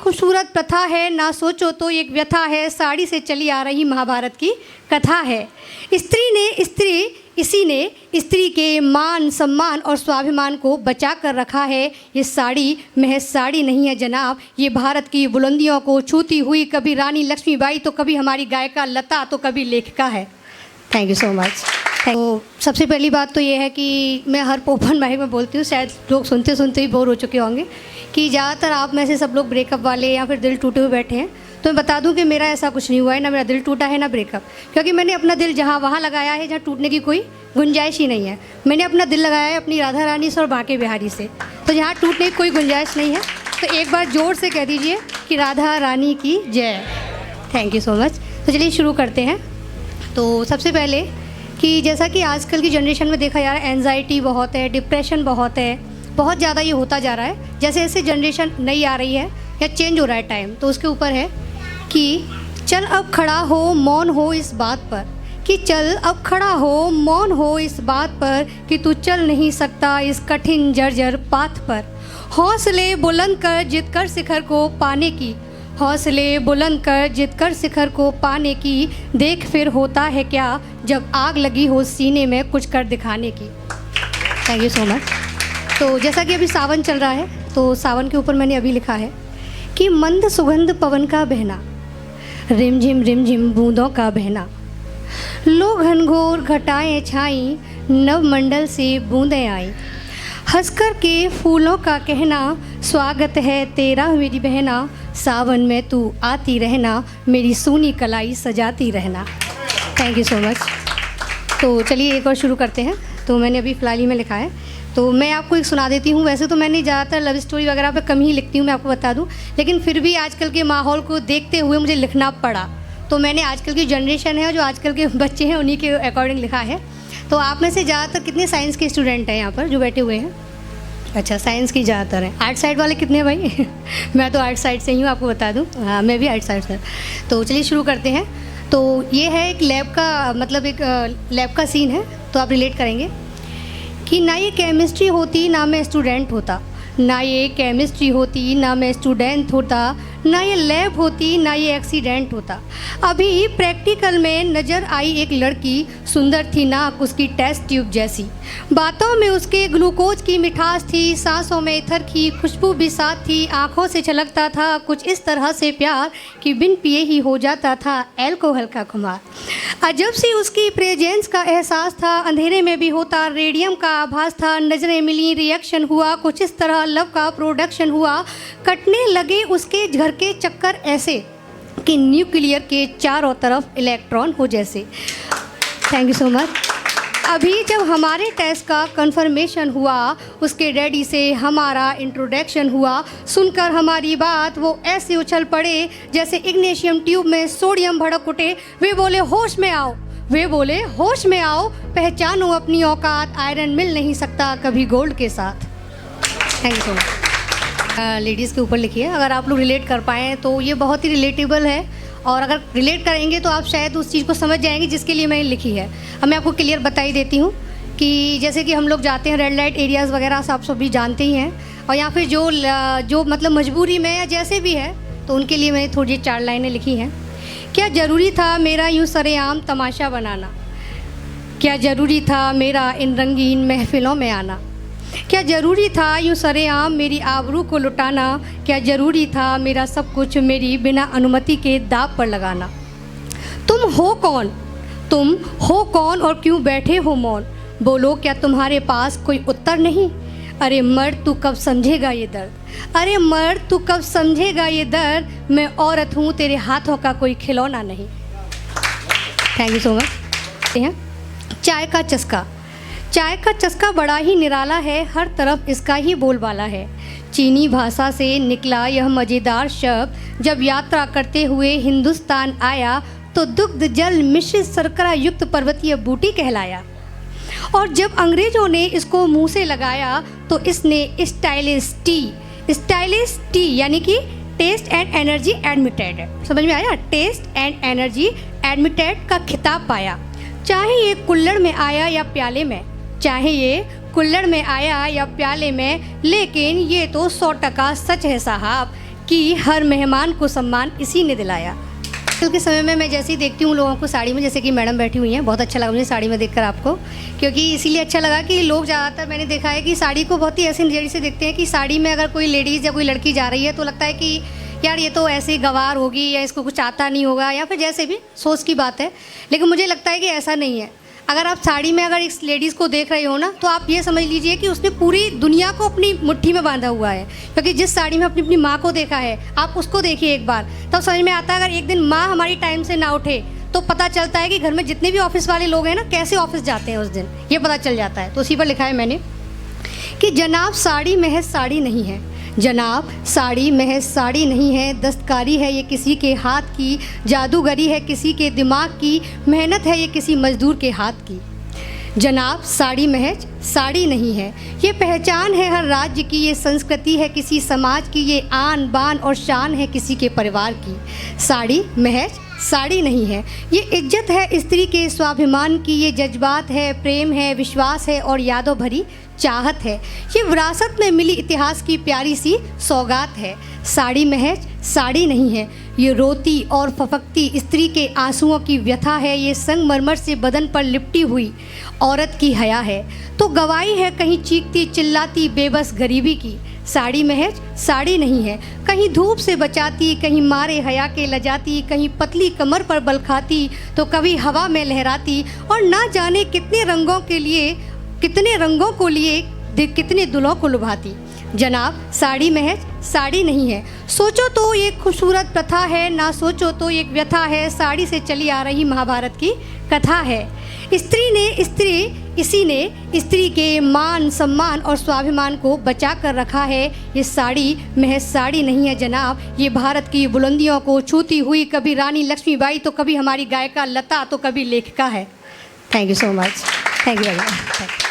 खूबसूरत प्रथा है, ना सोचो तो एक व्यथा है, साड़ी से चली आ रही महाभारत की कथा है। इसी ने स्त्री के मान सम्मान और स्वाभिमान को बचा कर रखा है। ये साड़ी महज साड़ी नहीं है जनाब, ये भारत की बुलंदियों को छूती हुई कभी रानी लक्ष्मीबाई तो कभी हमारी गायिका लता तो कभी लेखिका है। Thank you so much. तो सबसे पहली बात तो ये है कि मैं हर ओपन माइक में बोलती हूँ, शायद लोग सुनते सुनते ही बोर हो चुके होंगे, कि ज़्यादातर आप में से सब लोग ब्रेकअप वाले या फिर दिल टूटे हुए बैठे हैं। तो मैं बता दूं कि मेरा ऐसा कुछ नहीं हुआ है, ना मेरा दिल टूटा है ना ब्रेकअप, क्योंकि मैंने अपना दिल जहाँ वहाँ लगाया है जहाँ टूटने की कोई गुंजाइश ही नहीं है। मैंने अपना दिल लगाया है अपनी राधा रानी से और बांके बिहारी से, तो जहाँ टूटने की कोई गुंजाइश नहीं है। तो एक बार जोर से कह दीजिए कि राधा रानी की जय। Thank you so much. तो चलिए शुरू करते हैं। तो सबसे पहले कि जैसा कि आजकल की जनरेशन में देखा जा रहा है, एंजाइटी बहुत है, डिप्रेशन बहुत है, बहुत ज़्यादा ये होता जा रहा है। जैसे जैसे जनरेशन नई आ रही है या चेंज हो रहा है टाइम, तो उसके ऊपर है कि चल अब खड़ा हो मौन हो इस बात पर, कि चल अब खड़ा हो मौन हो इस बात पर, कि तू चल नहीं सकता इस कठिन जर्जर पाथ पर। हौसले बुलंद कर जिद कर शिखर को पाने की, हौसले बुलंद कर जिद कर शिखर को पाने की, देख फिर होता है क्या जब आग लगी हो सीने में कुछ कर दिखाने की। Thank you so much. तो जैसा कि अभी सावन चल रहा है, तो सावन के ऊपर मैंने अभी लिखा है कि मंद सुगंध पवन का बहना, रिमझिम बूंदों का बहना, लो घनघोर घटाएं छाई, नवमंडल से बूंदें आई, हंसकर के फूलों का कहना, स्वागत है तेरा मेरी बहना, सावन में तू आती रहना, मेरी सूनी कलाई सजाती रहना। Thank you so much. तो चलिए एक और शुरू करते हैं। तो मैंने अभी फ़िलहाल ही में लिखा है, तो मैं आपको एक सुना देती हूँ। वैसे तो मैंने ज़्यादातर लव स्टोरी वगैरह पे कम ही लिखती हूँ, मैं आपको बता दूँ, लेकिन फिर भी आजकल के माहौल को देखते हुए मुझे लिखना पड़ा। तो मैंने आजकल की जनरेशन है, जो आजकल के बच्चे हैं, उन्हीं के अकॉर्डिंग लिखा है। तो आप में से ज़्यादातर कितने साइंस के स्टूडेंट हैं यहाँ पर जो बैठे हुए हैं? अच्छा, साइंस की ज़्यादातर हैं। आर्ट साइड वाले कितने भाई? मैं तो आर्ट साइड से ही हूँ, आपको बता दूँ। हाँ, मैं भी आर्ट साइड से। तो चलिए शुरू करते हैं। तो ये है एक लैब का, मतलब एक लैब का सीन है, तो आप रिलेट करेंगे कि ना ये केमिस्ट्री होती ना मैं स्टूडेंट होता, ना ये केमिस्ट्री होती ना मैं स्टूडेंट होता, ना ये लैब होती ना ये एक्सीडेंट होता। अभी प्रैक्टिकल में नज़र आई एक लड़की, सुंदर थी नाक उसकी टेस्ट ट्यूब जैसी, बातों में उसके ग्लूकोज की मिठास थी, सांसों में इथर की खुशबू भी साथ थी, आँखों से छलकता था कुछ इस तरह से प्यार कि बिन पिए ही हो जाता था अल्कोहल का खुमार। अजब सी उसकी प्रेजेंस का एहसास था, अंधेरे में भी होता रेडियम का आभास था, नज़रें मिली रिएक्शन हुआ कुछ इस तरह लव का प्रोडक्शन हुआ, कटने लगे उसके घर के चक्कर ऐसे कि न्यूक्लियर के चारों तरफ इलेक्ट्रॉन हो जैसे। Thank you so much. अभी जब हमारे टेस्ट का कंफर्मेशन हुआ, उसके डैडी से हमारा इंट्रोडक्शन हुआ, सुनकर हमारी बात वो ऐसे उछल पड़े जैसे इग्नेशियम ट्यूब में सोडियम भड़क उठे। वे बोले होश में आओ, वे बोले होश में आओ, पहचानो अपनी औकात, आयरन मिल नहीं सकता कभी गोल्ड के साथ। Thank you so much. Ladies के ऊपर लिखिए, अगर आप लोग रिलेट कर पाएँ तो ये बहुत ही रिलेटेबल है, और अगर रिलेट करेंगे तो आप शायद उस चीज़ को समझ जाएंगे जिसके लिए मैंने लिखी है। अब मैं आपको क्लियर बता ही देती हूँ कि जैसे कि हम लोग जाते हैं रेड लाइट एरियाज़ वगैरह, आप सब भी जानते ही हैं, और या फिर जो मतलब मजबूरी में या जैसे भी है, तो उनके लिए मैंने थोड़ी 4 लाइनें लिखी हैं। क्या ज़रूरी था मेरा यूँ सरेआम तमाशा बनाना, क्या ज़रूरी था मेरा इन रंगीन महफिलों में आना, क्या ज़रूरी था यूँ सरेआम मेरी आबरू को लुटाना, क्या ज़रूरी था मेरा सब कुछ मेरी बिना अनुमति के दाव पर लगाना। तुम हो कौन, तुम हो कौन और क्यों बैठे हो मौन, बोलो क्या तुम्हारे पास कोई उत्तर नहीं। अरे मर्द तू कब समझेगा ये दर्द, अरे मर्द तू कब समझेगा ये दर्द, मैं औरत हूँ तेरे हाथों का कोई खिलौना नहीं। Thank you so much. चाय का चस्का, चाय का चस्का बड़ा ही निराला है, हर तरफ इसका ही बोलबाला है। चीनी भाषा से निकला यह मज़ेदार शब्द, जब यात्रा करते हुए हिंदुस्तान आया तो दुग्ध जल मिश्रित शर्करा युक्त पर्वतीय बूटी कहलाया, और जब अंग्रेज़ों ने इसको मुंह से लगाया तो इसने स्टाइलिश टी यानी कि टेस्ट एंड एनर्जी एडमिटेड, समझ में आया, टेस्ट एंड एनर्जी एडमिटेड का खिताब पाया। चाहे ये कुल्हड़ में आया या प्याले में, चाहे ये कुल्हड़ में आया या प्याले में, लेकिन ये तो 100% सच है साहब कि हर मेहमान को सम्मान इसी ने दिलाया। आजकल के समय में मैं जैसे ही देखती हूँ लोगों को साड़ी में, जैसे कि मैडम बैठी हुई हैं, बहुत अच्छा लगा मुझे साड़ी में देखकर आपको, क्योंकि इसीलिए अच्छा लगा कि लोग ज़्यादातर मैंने देखा है कि साड़ी को बहुत ही ऐसे नज़रिए से देखते हैं कि साड़ी में अगर कोई लेडीज़ या कोई लड़की जा रही है तो लगता है कि यार ये तो ऐसे ही गंवार होगी या इसको कुछ आता नहीं होगा, या फिर जैसे भी सोच की बात है। लेकिन मुझे लगता है कि ऐसा नहीं है। अगर आप साड़ी में अगर इस लेडीज़ को देख रहे हो ना, तो आप ये समझ लीजिए कि उसने पूरी दुनिया को अपनी मुट्ठी में बांधा हुआ है। क्योंकि जिस साड़ी में अपनी माँ को देखा है, आप उसको देखिए एक बार, तब समझ में आता है अगर एक दिन माँ हमारी टाइम से ना उठे तो पता चलता है कि घर में जितने भी ऑफिस वाले लोग हैं ना, कैसे ऑफिस जाते हैं उस दिन, ये पता चल जाता है। तो उसी पर लिखा है मैंने कि जनाब साड़ी महज साड़ी नहीं है, जनाब साड़ी महज साड़ी नहीं है, दस्तकारी है ये किसी के हाथ की, जादूगरी है किसी के दिमाग की, मेहनत है ये किसी मजदूर के हाथ की। जनाब साड़ी महज साड़ी नहीं है, ये पहचान है हर राज्य की, ये संस्कृति है किसी समाज की, ये आन बान और शान है किसी के परिवार की। साड़ी महज साड़ी नहीं है, ये इज्जत है स्त्री के स्वाभिमान की, ये जज्बात है, प्रेम है, विश्वास है और यादों भरी चाहत है, ये विरासत में मिली इतिहास की प्यारी सी सौगात है। साड़ी महज साड़ी नहीं है, ये रोती और फफकती स्त्री के आंसुओं की व्यथा है, ये संगमरमर से बदन पर लिपटी हुई औरत की हया है। तो गवाही है कहीं चीखती चिल्लाती बेबस गरीबी की। साड़ी महज साड़ी नहीं है, कहीं धूप से बचाती, कहीं मारे हया के लजाती, कहीं पतली कमर पर बल खाती तो कभी हवा में लहराती, और ना जाने कितने रंगों के लिए, कितने रंगों को लिए कितने दुल्हों को लुभाती। जनाब साड़ी महज साड़ी नहीं है, सोचो तो ये खूबसूरत प्रथा है, ना सोचो तो एक व्यथा है, साड़ी से चली आ रही महाभारत की कथा है। इसी ने स्त्री के मान सम्मान और स्वाभिमान को बचा कर रखा है। ये साड़ी महज साड़ी नहीं है जनाब, ये भारत की बुलंदियों को छूती हुई कभी रानी लक्ष्मीबाई तो कभी हमारी गायिका लता तो कभी लेखिका है। Thank you so much. Thank you very much.